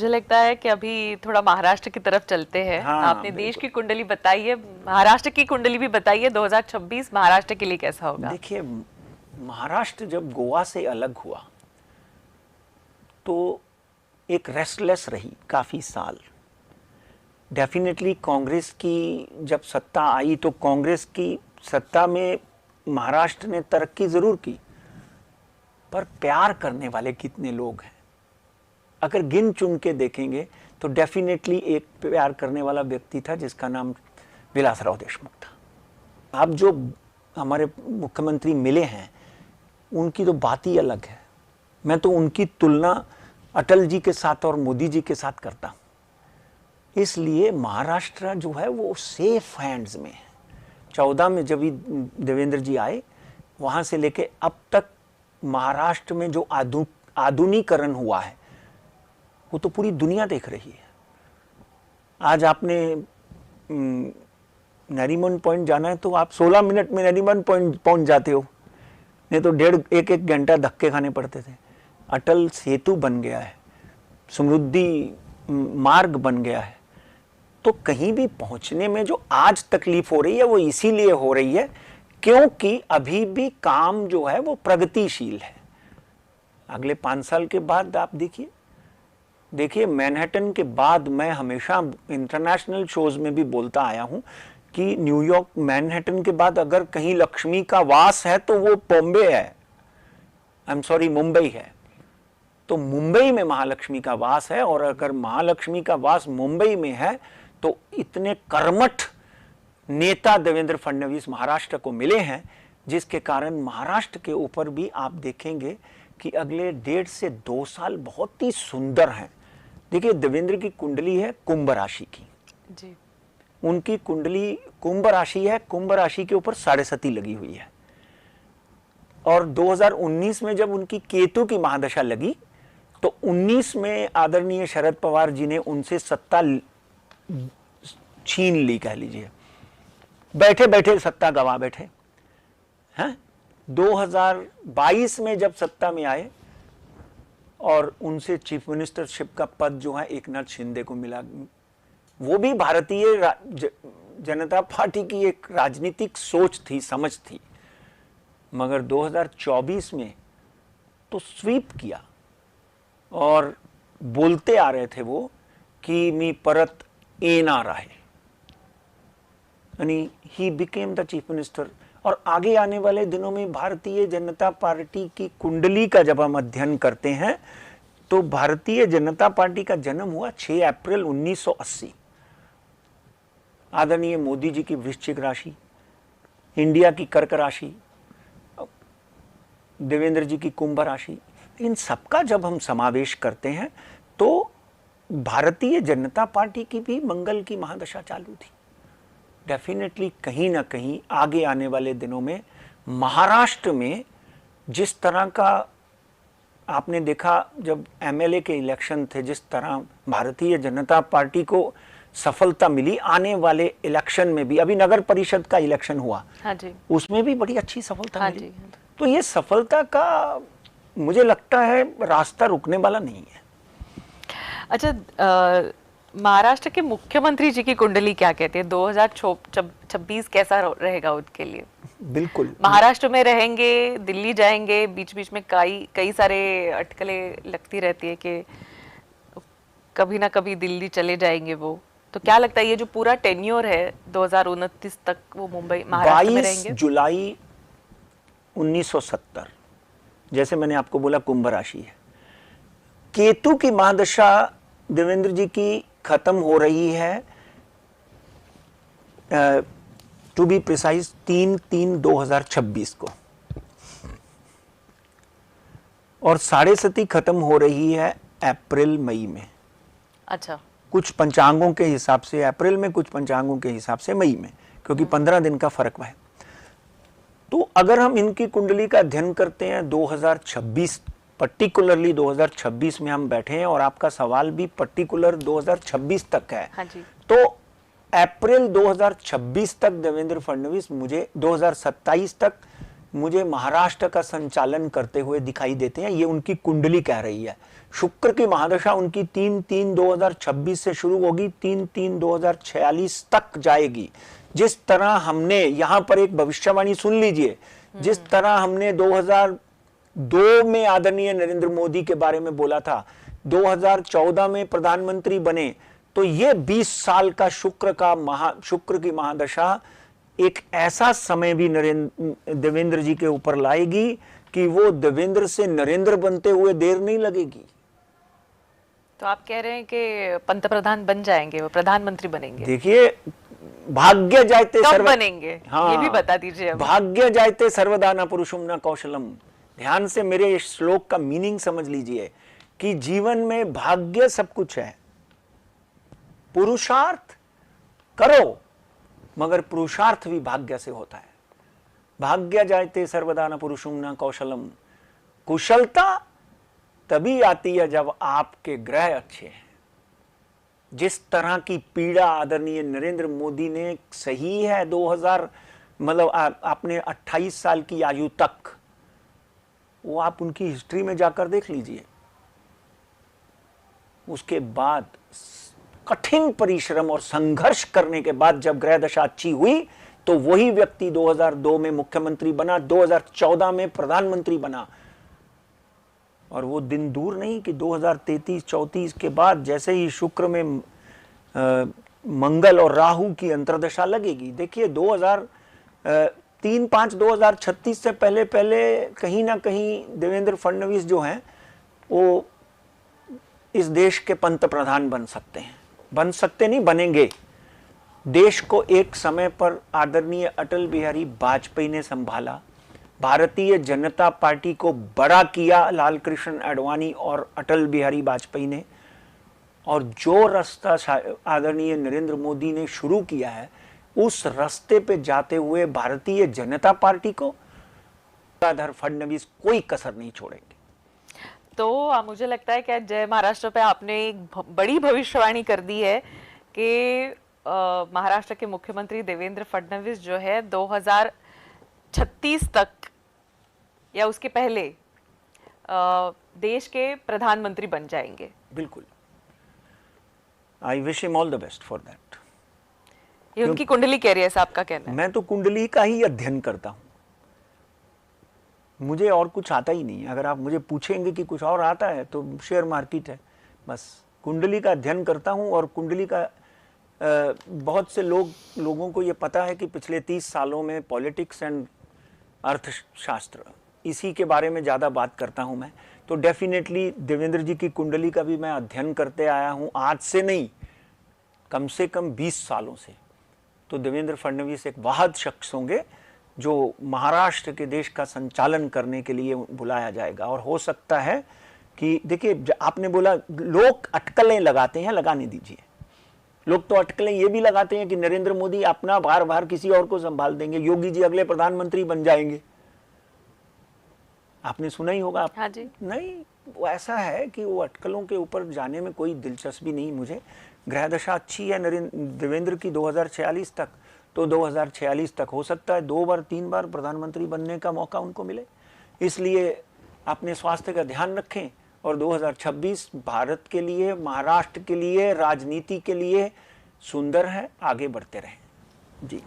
मुझे लगता है कि अभी थोड़ा महाराष्ट्र की तरफ चलते हैं। हाँ, आपने देश की कुंडली बताई है, महाराष्ट्र की कुंडली भी बताई है। 2026 महाराष्ट्र के लिए कैसा होगा? देखिए, महाराष्ट्र जब गोवा से अलग हुआ तो एक रेस्टलेस रही काफ़ी साल। डेफिनेटली कांग्रेस की जब सत्ता आई तो कांग्रेस की सत्ता में महाराष्ट्र ने तरक्की ज़रूर की, पर प्यार करने वाले कितने लोग हैं? अगर गिन चुन के देखेंगे तो डेफिनेटली एक प्यार करने वाला व्यक्ति था जिसका नाम विलासराव देशमुख था। अब जो हमारे मुख्यमंत्री मिले हैं उनकी तो बात ही अलग है। मैं तो उनकी तुलना अटल जी के साथ और मोदी जी के साथ करता हूँ। इसलिए महाराष्ट्र जो है वो सेफ हैंड्स में है। 14 में जब भी देवेंद्र जी आए, वहाँ से लेके अब तक महाराष्ट्र में जो आधुनिकीकरण हुआ है वो तो पूरी दुनिया देख रही है। आज आपने नरीमन पॉइंट जाना है तो आप 16 मिनट में नरीमन पॉइंट पहुंच जाते हो, नहीं तो एक घंटा धक्के खाने पड़ते थे। अटल सेतु बन गया है, समृद्धि मार्ग बन गया है। तो कहीं भी पहुंचने में जो आज तकलीफ हो रही है वो इसीलिए हो रही है क्योंकि अभी भी काम जो है वो प्रगतिशील है। अगले 5 साल के बाद आप देखिए मैनहट्टन के बाद मैं हमेशा इंटरनेशनल शोज में भी बोलता आया हूं कि न्यूयॉर्क मैनहट्टन के बाद अगर कहीं लक्ष्मी का वास है तो वो बॉम्बे है, मुंबई है। तो मुंबई में महालक्ष्मी का वास है, और अगर महालक्ष्मी का वास मुंबई में है तो इतने कर्मठ नेता देवेंद्र फडणवीस महाराष्ट्र को मिले हैं, जिसके कारण महाराष्ट्र के ऊपर भी आप देखेंगे कि अगले 1.5 से 2 साल बहुत ही सुंदर हैं। देखिए, देवेंद्र की कुंडली है कुंभ राशि की जी। उनकी कुंडली कुंभ राशि है। कुंभ राशि के ऊपर 7.5 लगी हुई है, और 2019 में जब उनकी केतु की महादशा लगी तो 19 में आदरणीय शरद पवार जी ने उनसे सत्ता छीन ली, कह लीजिए। बैठे बैठे सत्ता गवा बैठे हैं। 2022 में जब सत्ता में आए और उनसे चीफ मिनिस्टरशिप का पद जो है एकनाथ शिंदे को मिला, वो भी भारतीय जनता पार्टी की एक राजनीतिक सोच थी, समझ थी। मगर 2024 में तो स्वीप किया और बोलते आ रहे थे वो कि मी परत येणार आहे, यानी he became the chief minister. और आगे आने वाले दिनों में भारतीय जनता पार्टी की कुंडली का जब हम अध्ययन करते हैं तो भारतीय जनता पार्टी का जन्म हुआ 6 अप्रैल 1980। आदरणीय मोदी जी की वृश्चिक राशि, इंडिया की कर्क राशि, देवेंद्र जी की कुंभ राशि, इन सबका जब हम समावेश करते हैं तो भारतीय जनता पार्टी की भी मंगल की महादशा चालू थी। डेफिनेटली कहीं ना कहीं आगे आने वाले दिनों में महाराष्ट्र में जिस तरह का आपने देखा जब एमएलए के इलेक्शन थे, जिस तरह भारतीय जनता पार्टी को सफलता मिली, आने वाले इलेक्शन में भी, अभी नगर परिषद का इलेक्शन हुआ, हाँ जी, उसमें भी बड़ी अच्छी सफलता हाँ मिली। जी। तो ये सफलता का मुझे लगता है रास्ता रुकने वाला नहीं है। अच्छा, महाराष्ट्र के मुख्यमंत्री जी की कुंडली क्या कहते हैं? 2026 कैसा रहेगा उनके लिए? बिल्कुल, महाराष्ट्र में रहेंगे, दिल्ली जाएंगे, बीच बीच में कई सारे अटकलें लगती रहती है कि कभी ना कभी दिल्ली चले जाएंगे वो। तो क्या लगता है ये जो पूरा टेन्योर है 2029 तक वो मुंबई महाराष्ट्र में रहेंगे? 22 जुलाई 1970, जैसे मैंने आपको बोला कुंभ राशि है। केतु की महादशा देवेंद्र जी की खत्म हो रही है, टू बी प्रिसाइज 3/3/2026 को, और 7.5 खत्म हो रही है अप्रैल मई में। अच्छा, कुछ पंचांगों के हिसाब से अप्रैल में, कुछ पंचांगों के हिसाब से मई में, क्योंकि 15 दिन का फर्क है। तो अगर हम इनकी कुंडली का अध्ययन करते हैं 2026, पर्टिकुलरली 2026 में हम बैठे हैं और आपका सवाल भी पर्टिकुलर 2026 तक है, हाँ जी, तो अप्रैल 2026 तक देवेंद्र फडणवीस, मुझे 2027 तक मुझे महाराष्ट्र का संचालन करते हुए दिखाई देते हैं। ये उनकी कुंडली कह रही है। शुक्र की महादशा उनकी 3-3-2026 से शुरू होगी, 3-3-2046 तक जाएगी। जिस तरह हमने यहां पर एक भविष्यवाणी सुन लीजिए, जिस तरह हमने 2002 में आदरणीय नरेंद्र मोदी के बारे में बोला था, 2014 में प्रधानमंत्री बने, तो ये 20 साल का शुक्र की महादशा एक ऐसा समय भी देवेंद्र जी के ऊपर लाएगी कि वो देवेंद्र से नरेंद्र बनते हुए देर नहीं लगेगी। तो आप कह रहे हैं कि पंतप्रधान बन जाएंगे, वो प्रधानमंत्री बनेंगे? देखिए, भाग्य जायते कब बनेंगे? हाँ, ये भी बता दीजिए। भाग्य जायते सर्वदा न पुरुषम न कौशलम। ध्यान से मेरे इस श्लोक का मीनिंग समझ लीजिए कि जीवन में भाग्य सब कुछ है, पुरुषार्थ करो, मगर पुरुषार्थ भी भाग्य से होता है। भाग्य जायते सर्वदा न पुरुषम न कौशलम। कुशलता तभी आती है जब आपके ग्रह अच्छे हैं। जिस तरह की पीड़ा आदरणीय नरेंद्र मोदी ने सही है 2000 मतलब आपने 28 साल की आयु तक, वो आप उनकी हिस्ट्री में जाकर देख लीजिए। उसके बाद कठिन परिश्रम और संघर्ष करने के बाद जब ग्रह दशा अच्छी हुई, तो वही व्यक्ति 2002 में मुख्यमंत्री बना, 2014 में प्रधानमंत्री बना। और वो दिन दूर नहीं कि 2033-34 के बाद जैसे ही शुक्र में मंगल और राहु की अंतर्दशा लगेगी। देखिए 2036 से पहले कहीं ना कहीं देवेंद्र फडणवीस जो हैं वो इस देश के पंत प्रधान बन सकते हैं। बन सकते नहीं, बनेंगे। देश को एक समय पर आदरणीय अटल बिहारी वाजपेयी ने संभाला, भारतीय जनता पार्टी को बड़ा किया लाल कृष्ण आडवाणी और अटल बिहारी वाजपेयी ने, और जो रास्ता आदरणीय नरेंद्र मोदी ने शुरू किया है, उस रास्ते पे जाते हुए भारतीय जनता पार्टी को फडणवीस कोई कसर नहीं छोड़ेंगे। तो मुझे लगता है कि आज जय महाराष्ट्र पे आपने एक बड़ी भविष्यवाणी कर दी है कि महाराष्ट्र के मुख्यमंत्री देवेंद्र फडणवीस जो है 2036 तक या उसके पहले देश के प्रधानमंत्री बन जाएंगे। बिल्कुल। I wish him all the best for that. ये उनकी कुंडली कह रही है, ऐसा आपका कहना है? मैं तो कुंडली का ही अध्ययन करता हूं, मुझे और कुछ आता ही नहीं। अगर आप मुझे पूछेंगे कि कुछ और आता है तो शेयर मार्केट है, बस कुंडली का अध्ययन करता हूं। और कुंडली का बहुत से लोगों को ये पता है कि पिछले 30 सालों में पॉलिटिक्स एंड अर्थशास्त्र, इसी के बारे में ज़्यादा बात करता हूं मैं। तो डेफिनेटली देवेंद्र जी की कुंडली का भी मैं अध्ययन करते आया हूं, आज से नहीं, कम से कम 20 सालों से। तो देवेंद्र फडणवीस एक वाहद शख्स होंगे जो महाराष्ट्र के देश का संचालन करने के लिए बुलाया जाएगा। और हो सकता है कि देखिए, आपने बोला लोग अटकलें लगाते हैं, लगाने दीजिए। लोग तो अटकलें ये भी लगाते हैं कि नरेंद्र मोदी अपना बार किसी और को संभाल देंगे, योगी जी अगले प्रधानमंत्री बन जाएंगे। आपने सुना ही होगा आप। हाँ जी। नहीं, वो ऐसा है कि वो अटकलों के ऊपर जाने में कोई दिलचस्पी नहीं मुझे। ग्रह दशा अच्छी है देवेंद्र की 2046 तक, तो 2046 तक हो सकता है 2 बार 3 बार प्रधानमंत्री बनने का मौका उनको मिले। इसलिए अपने स्वास्थ्य का ध्यान रखें और 2026 भारत के लिए, महाराष्ट्र के लिए, राजनीति के लिए सुंदर है। आगे बढ़ते रहें जी।